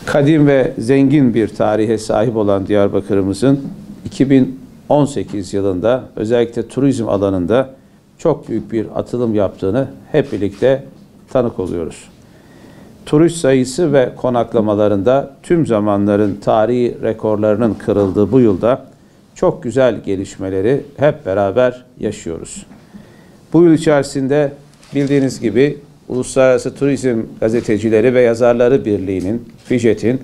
Kadim ve zengin bir tarihe sahip olan Diyarbakır'ımızın 2018 yılında özellikle turizm alanında çok büyük bir atılım yaptığını hep birlikte tanık oluyoruz. Turist sayısı ve konaklamalarında tüm zamanların tarihi rekorlarının kırıldığı bu yılda çok güzel gelişmeleri hep beraber yaşıyoruz. Bu yıl içerisinde bildiğiniz gibi Uluslararası Turizm Gazetecileri ve Yazarları Birliği'nin, FİJET'in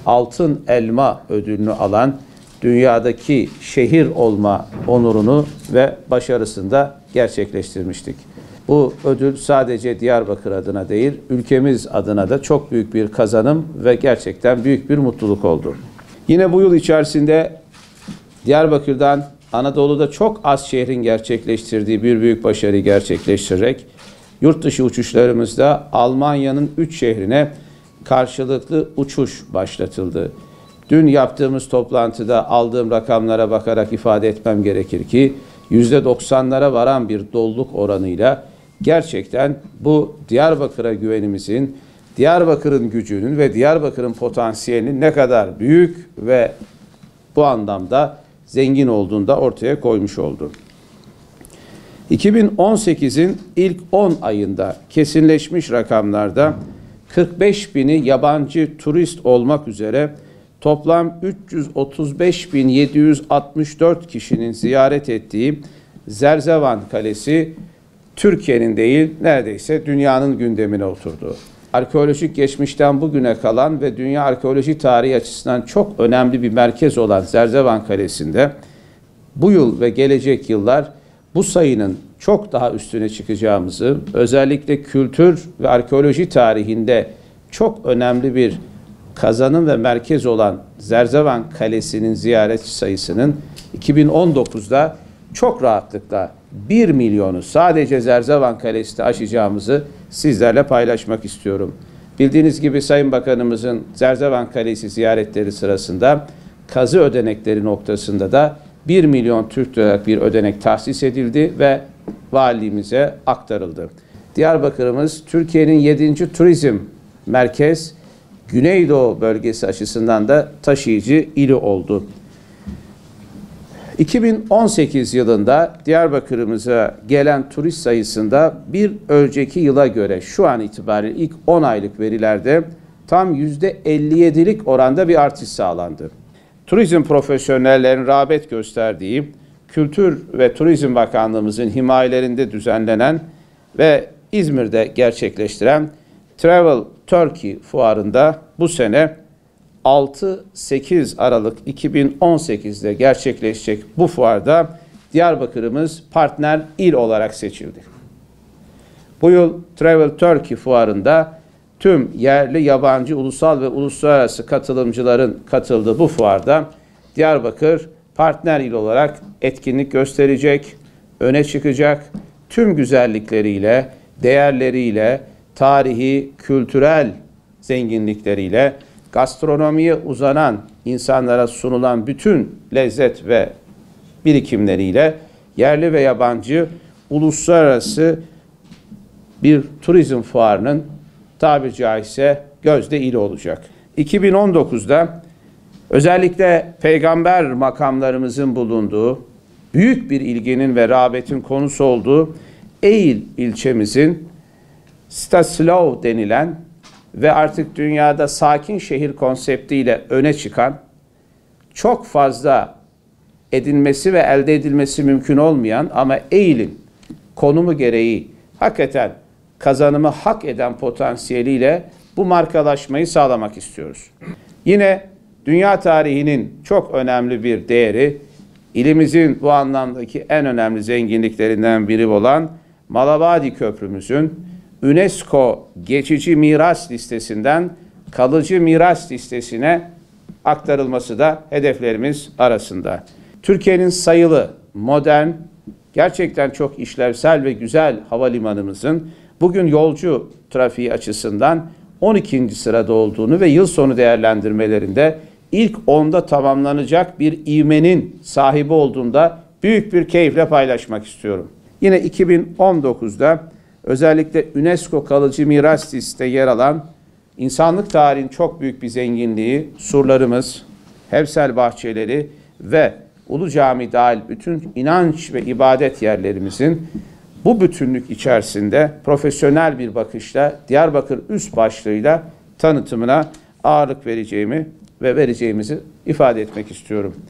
Altın Elma ödülünü alan dünyadaki şehir olma onurunu ve başarısını da gerçekleştirmiştik. Bu ödül sadece Diyarbakır adına değil, ülkemiz adına da çok büyük bir kazanım ve gerçekten büyük bir mutluluk oldu. Yine bu yıl içerisinde Diyarbakır'dan Anadolu'da çok az şehrin gerçekleştirdiği bir büyük başarıyı gerçekleştirerek yurt dışı uçuşlarımızda Almanya'nın 3 şehrine karşılıklı uçuş başlatıldı. Dün yaptığımız toplantıda aldığım rakamlara bakarak ifade etmem gerekir ki %90'lara varan bir doluluk oranıyla gerçekten bu Diyarbakır'a güvenimizin, Diyarbakır'ın gücünün ve Diyarbakır'ın potansiyelinin ne kadar büyük ve bu anlamda zengin olduğunu da ortaya koymuş oldu. 2018'in ilk 10 ayında kesinleşmiş rakamlarda 45 bini yabancı turist olmak üzere toplam 335.764 kişinin ziyaret ettiği Zerzevan Kalesi Türkiye'nin değil neredeyse dünyanın gündemine oturdu. Arkeolojik geçmişten bugüne kalan ve dünya arkeoloji tarihi açısından çok önemli bir merkez olan Zerzevan Kalesi'nde bu yıl ve gelecek yıllar bu sayının çok daha üstüne çıkacağımızı, özellikle kültür ve arkeoloji tarihinde çok önemli bir kazanım ve merkez olan Zerzevan Kalesi'nin ziyaretçi sayısının 2019'da çok rahatlıkla 1 milyonu sadece Zerzevan Kalesi'de aşacağımızı sizlerle paylaşmak istiyorum. Bildiğiniz gibi Sayın Bakanımızın Zerzevan Kalesi ziyaretleri sırasında kazı ödenekleri noktasında da 1 milyon Türk liralık bir ödenek tahsis edildi ve valiliğimize aktarıldı. Diyarbakır'ımız Türkiye'nin 7. turizm merkez, Güneydoğu bölgesi açısından da taşıyıcı ili oldu. 2018 yılında Diyarbakır'ımıza gelen turist sayısında bir önceki yıla göre şu an itibariyle ilk 10 aylık verilerde tam %57'lik oranda bir artış sağlandı. Turizm profesyonellerinin rağbet gösterdiği, Kültür ve Turizm Bakanlığımızın himayelerinde düzenlenen ve İzmir'de gerçekleştiren Travel Turkey fuarında bu sene 6-8 Aralık 2018'de gerçekleşecek bu fuarda Diyarbakır'ımız partner il olarak seçildi. Bu yıl Travel Turkey fuarında tüm yerli, yabancı, ulusal ve uluslararası katılımcıların katıldığı bu fuarda Diyarbakır partner il olarak etkinlik gösterecek, öne çıkacak, tüm güzellikleriyle, değerleriyle, tarihi, kültürel zenginlikleriyle, gastronomiye uzanan, insanlara sunulan bütün lezzet ve birikimleriyle yerli ve yabancı uluslararası bir turizm fuarının tabiri caizse gözde ili olacak. 2019'da özellikle peygamber makamlarımızın bulunduğu, büyük bir ilginin ve rağbetin konusu olduğu Eğil ilçemizin Staslav denilen ve artık dünyada sakin şehir konseptiyle öne çıkan, çok fazla edinmesi ve elde edilmesi mümkün olmayan ama Eğil'in konumu gereği hakikaten kazanımı hak eden potansiyeliyle bu markalaşmayı sağlamak istiyoruz. Yine dünya tarihinin çok önemli bir değeri, ilimizin bu anlamdaki en önemli zenginliklerinden biri olan Malabadi Köprümüzün UNESCO geçici miras listesinden kalıcı miras listesine aktarılması da hedeflerimiz arasında. Türkiye'nin sayılı, modern, gerçekten çok işlevsel ve güzel havalimanımızın bugün yolcu trafiği açısından 12. sırada olduğunu ve yıl sonu değerlendirmelerinde ilk 10'da tamamlanacak bir ivmenin sahibi olduğunda büyük bir keyifle paylaşmak istiyorum. Yine 2019'da özellikle UNESCO kalıcı miras listesinde yer alan insanlık tarihinin çok büyük bir zenginliği, surlarımız, Hevsel bahçeleri ve Ulu Cami dahil bütün inanç ve ibadet yerlerimizin bu bütünlük içerisinde profesyonel bir bakışla Diyarbakır üst başlığıyla tanıtımına ağırlık vereceğimi ve vereceğimizi ifade etmek istiyorum.